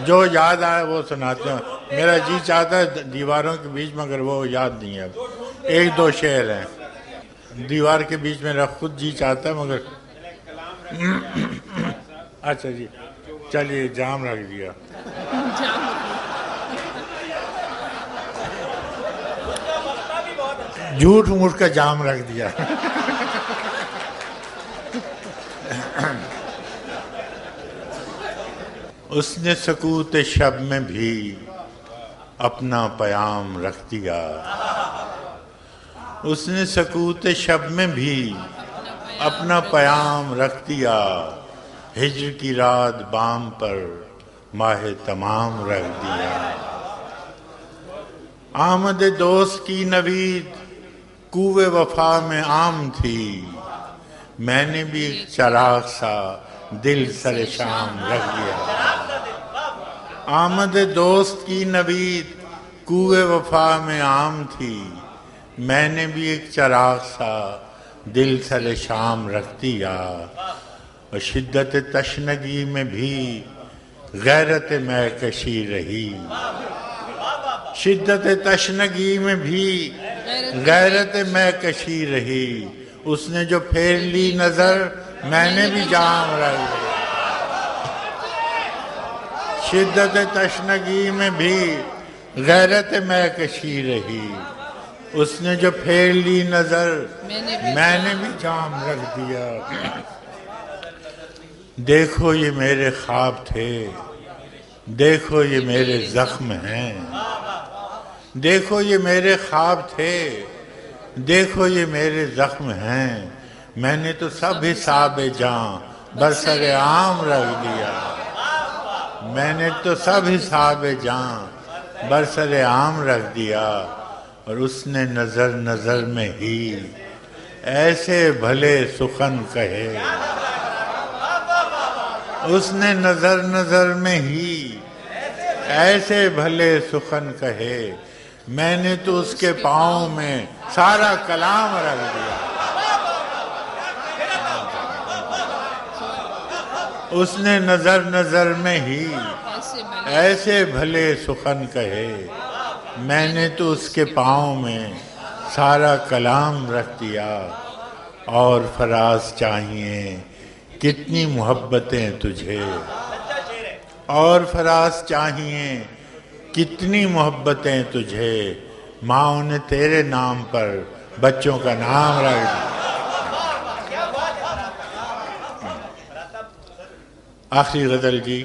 جو یاد آئے وہ سناتے ہیں. میرا جی چاہتا ہے دیواروں کے بیچ میں، مگر وہ یاد نہیں ہے. ایک دو شعر ہیں دیوار کے بیچ میں، رکھ خود جی چاہتا ہے مگر. اچھا جی چلیے، جام رکھ دیا. جھوٹ موٹ کا جام رکھ دیا. اس نے سکوت شب میں بھی اپنا پیام رکھ دیا. اس نے سکوت شب میں بھی اپنا پیام رکھ دیا. ہجر کی رات بام پر ماہ تمام رکھ دیا. آمد دوست کی نوید کوہ وفا میں عام تھی. میں نے بھی ایک چراغ سا دل سر شام رکھ دیا. آمد دوست کی نوید کوہ وفا میں عام تھی. میں نے بھی ایک چراغ سا دل سر شام رکھ دیا. اور شدت تشنگی میں بھی غیرت میں کشی رہی. شدت تشنگی میں بھی غیرت میں کشی رہی. اس نے جو پھیر لی نظر میں نے بھی جام رکھ دیا. شدت تشنگی میں بھی غیرت میں کشی رہی. اس نے جو پھیر لی نظر میں نے بھی جام رکھ دیا. دیکھو یہ میرے خواب تھے، دیکھو یہ میرے زخم ہیں. دیکھو یہ میرے خواب تھے، دیکھو یہ میرے زخم ہیں. میں نے تو سب حساب جاں برسر عام رکھ دیا. میں نے تو سب حساب جاں برسر عام رکھ دیا. اور اس نے نظر نظر میں ہی ایسے بھلے سخن کہے. اس نے نظر نظر میں ہی ایسے بھلے سخن کہے. میں نے تو اس کے پاؤں میں سارا کلام رکھ دیا. اس نے نظر نظر میں ہی ایسے بھلے سخن کہے. میں نے تو اس کے پاؤں میں سارا کلام رکھ دیا. اور فراز چاہیے کتنی محبتیں تجھے. اور فراز چاہیے کتنی محبتیں تجھے. ماں نے تیرے نام پر بچوں کا نام رکھ دیا. آخری غزل جی.